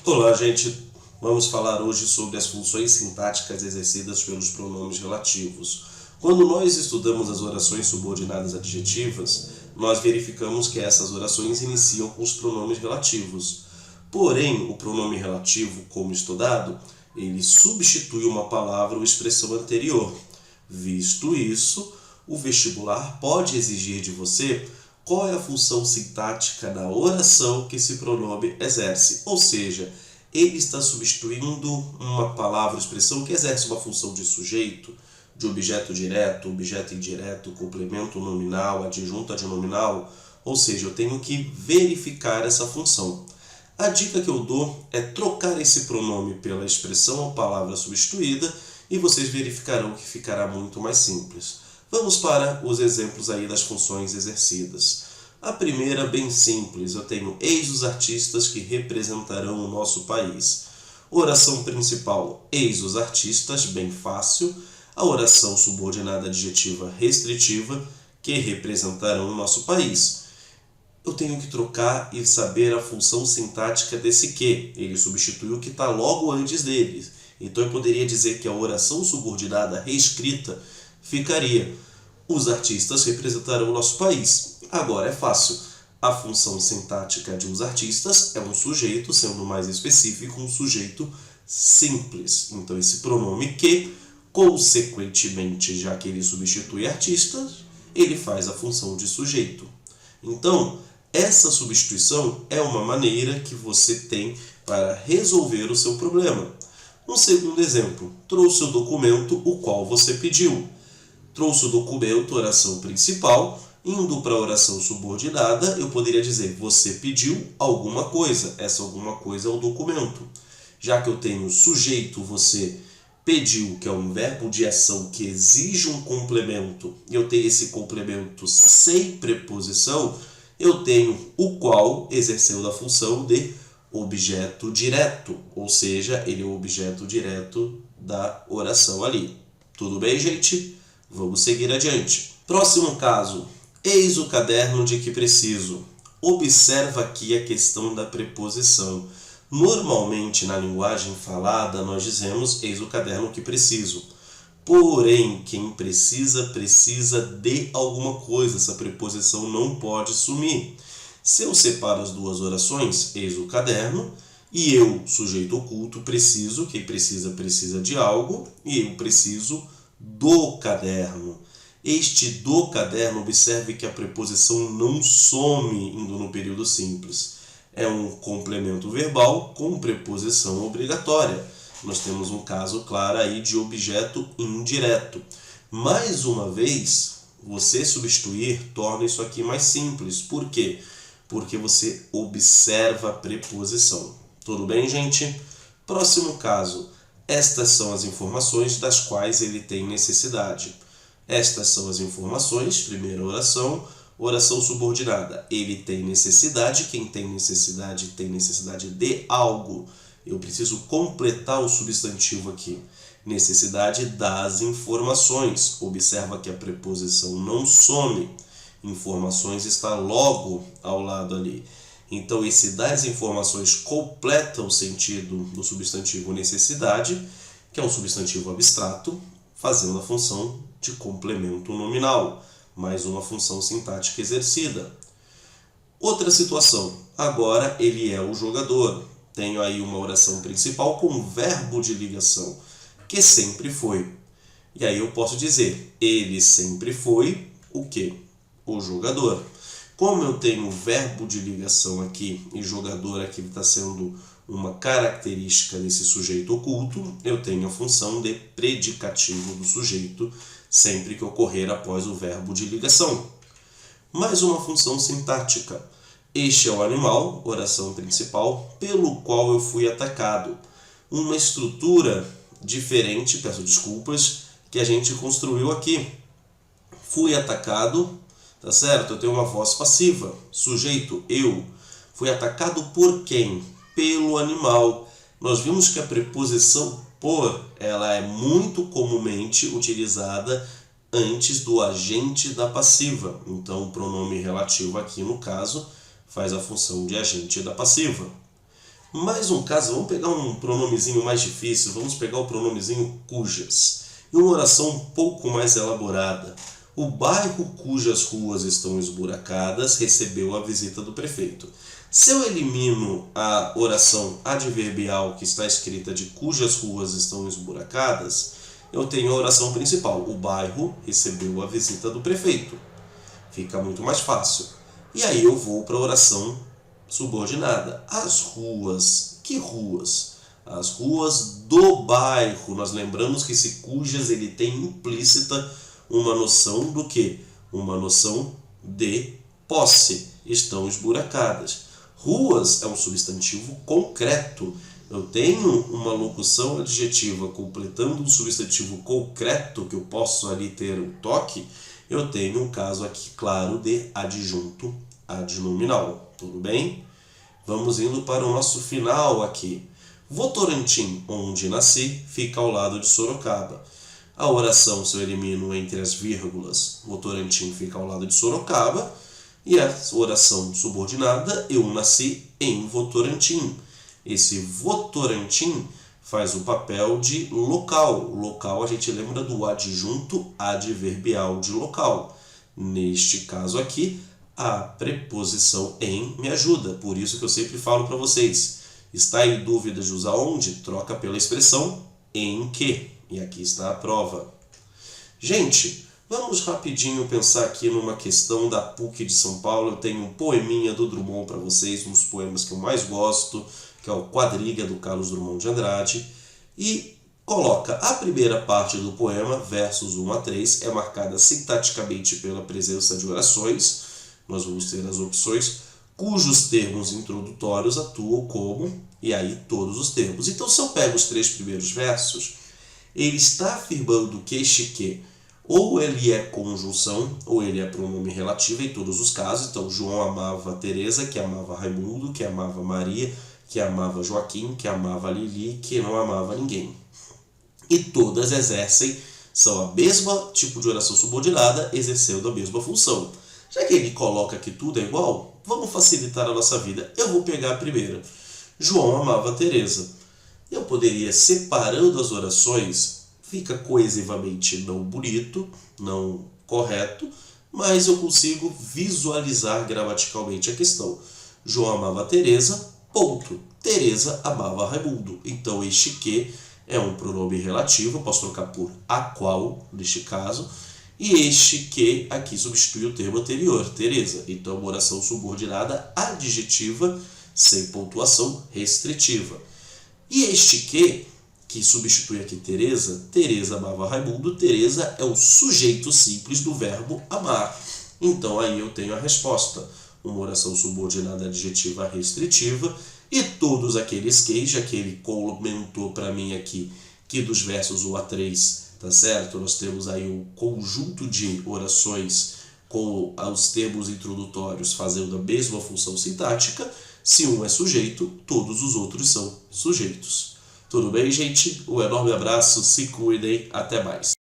Olá, gente. Vamos falar hoje sobre as funções sintáticas exercidas pelos pronomes relativos. Quando nós estudamos as orações subordinadas adjetivas, nós verificamos que essas orações iniciam com os pronomes relativos. Porém, o pronome relativo, como estudado, ele substitui uma palavra ou expressão anterior. Visto isso, o vestibular pode exigir de você qual é a função sintática da oração que esse pronome exerce. Ou seja, ele está substituindo uma palavra ou expressão que exerce uma função de sujeito, de objeto direto, objeto indireto, complemento nominal, adjunto adnominal. Ou seja, eu tenho que verificar essa função. A dica que eu dou é trocar esse pronome pela expressão ou palavra substituída e vocês verificarão que ficará muito mais simples. Vamos para os exemplos aí das funções exercidas. A primeira, bem simples, eu tenho eis os artistas que representarão o nosso país. Oração principal, eis os artistas, bem fácil. A oração subordinada adjetiva restritiva, que representarão o nosso país. Eu tenho que trocar e saber a função sintática desse que. Ele substitui o que está logo antes dele. Então eu poderia dizer que a oração subordinada reescrita ficaria: os artistas representarão o nosso país. Agora é fácil. A função sintática de os artistas é um sujeito, sendo mais específico, um sujeito simples. Então esse pronome que, consequentemente, já que ele substitui artistas, ele faz a função de sujeito. Então, essa substituição é uma maneira que você tem para resolver o seu problema. Um segundo exemplo, trouxe o documento o qual você pediu. Trouxe o documento, oração principal, indo para a oração subordinada, eu poderia dizer, você pediu alguma coisa, essa alguma coisa é o documento. Já que eu tenho sujeito, você pediu, que é um verbo de ação que exige um complemento, e eu tenho esse complemento sem preposição, eu tenho o qual exerceu a função de objeto direto, ou seja, ele é o objeto direto da oração ali. Tudo bem, gente? Vamos seguir adiante. Próximo caso. Eis o caderno de que preciso. Observa aqui a questão da preposição. Normalmente, na linguagem falada, nós dizemos eis o caderno que preciso. Porém, quem precisa, precisa de alguma coisa. Essa preposição não pode sumir. Se eu separo as duas orações, eis o caderno, e eu, sujeito oculto, preciso, quem precisa, precisa de algo, e eu preciso do caderno. Este do caderno, observe que a preposição não some indo no período simples. É um complemento verbal com preposição obrigatória. Nós temos um caso claro aí de objeto indireto. Mais uma vez, você substituir torna isso aqui mais simples. Por quê? Porque você observa a preposição. Tudo bem, gente? Próximo caso. Estas são as informações das quais ele tem necessidade. Estas são as informações, primeira oração, oração subordinada. Ele tem necessidade, quem tem necessidade de algo. Eu preciso completar o substantivo aqui. Necessidade das informações. Observa que a preposição não some. Informações está logo ao lado ali. Então, esse das informações completa o sentido do substantivo necessidade, que é um substantivo abstrato, fazendo a função de complemento nominal, mais uma função sintática exercida. Outra situação, agora ele é o jogador. Tenho aí uma oração principal com verbo de ligação, que sempre foi. E aí eu posso dizer, ele sempre foi o quê? O jogador. Como eu tenho verbo de ligação aqui e jogador aqui está sendo uma característica desse sujeito oculto, eu tenho a função de predicativo do sujeito sempre que ocorrer após o verbo de ligação. Mais uma função sintática. Este é o animal, oração principal, pelo qual eu fui atacado. Uma estrutura diferente, peço desculpas, que a gente construiu aqui. Fui atacado, tá certo? Eu tenho uma voz passiva, sujeito, eu. Fui atacado por quem? Pelo animal. Nós vimos que a preposição por, ela é muito comumente utilizada antes do agente da passiva. Então, o pronome relativo aqui, no caso, faz a função de agente da passiva. Mais um caso, vamos pegar um pronomezinho mais difícil, vamos pegar o pronomezinho cujas. E uma oração um pouco mais elaborada. O bairro cujas ruas estão esburacadas recebeu a visita do prefeito. Se eu elimino a oração adverbial que está escrita de cujas ruas estão esburacadas, eu tenho a oração principal. O bairro recebeu a visita do prefeito. Fica muito mais fácil. E aí eu vou para a oração subordinada. As ruas. Que ruas? As ruas do bairro. Nós lembramos que esse cujas ele tem implícita uma noção do quê? Uma noção de posse. Estão esburacadas. Ruas é um substantivo concreto. Eu tenho uma locução adjetiva completando um substantivo concreto, que eu posso ali ter um toque, eu tenho um caso aqui claro de adjunto adnominal. Tudo bem? Vamos indo para o nosso final aqui. Votorantim, onde nasci, fica ao lado de Sorocaba. A oração, se eu elimino entre as vírgulas, Votorantim fica ao lado de Sorocaba. E a oração subordinada, eu nasci em Votorantim. Esse Votorantim faz o papel de local. Local a gente lembra do adjunto adverbial de local. Neste caso aqui, a preposição em me ajuda. Por isso que eu sempre falo para vocês. Está em dúvida de usar onde? Troca pela expressão em que. E aqui está a prova. Gente, vamos rapidinho pensar aqui numa questão da PUC de São Paulo. Eu tenho um poeminha do Drummond para vocês, um dos poemas que eu mais gosto, que é o Quadriga, do Carlos Drummond de Andrade. E coloca a primeira parte do poema, versos 1 a 3, é marcada sintaticamente pela presença de orações. Nós vamos ter as opções, cujos termos introdutórios atuam como, e aí todos os termos. Então, se eu pego os 3 primeiros versos, ele está afirmando que este que ou ele é conjunção, ou ele é pronome relativo em todos os casos. Então, João amava Teresa, que amava Raimundo, que amava Maria, que amava Joaquim, que amava Lili, que não amava ninguém. E todas exercem, são a mesma tipo de oração subordinada, exercendo a mesma função. Já que ele coloca que tudo é igual, vamos facilitar a nossa vida. Eu vou pegar a primeira. João amava Teresa. Eu poderia, separando as orações, fica coesivamente não bonito, não correto, mas eu consigo visualizar gramaticalmente a questão. João amava Teresa, ponto. Teresa amava Raimundo. Então este que é um pronome relativo, eu posso trocar por a qual, neste caso, e este que aqui substitui o termo anterior, Teresa. Então uma oração subordinada adjetiva sem pontuação restritiva. E este que substitui aqui Teresa, Teresa amava Raimundo, Teresa é o sujeito simples do verbo amar. Então aí eu tenho a resposta, uma oração subordinada adjetiva restritiva, e todos aqueles que, já que ele comentou para mim aqui, que dos versos 1 a 3, tá certo? Nós temos aí um conjunto de orações com os termos introdutórios fazendo a mesma função sintática. Se um é sujeito, todos os outros são sujeitos. Tudo bem, gente? Um enorme abraço, se cuidem, até mais.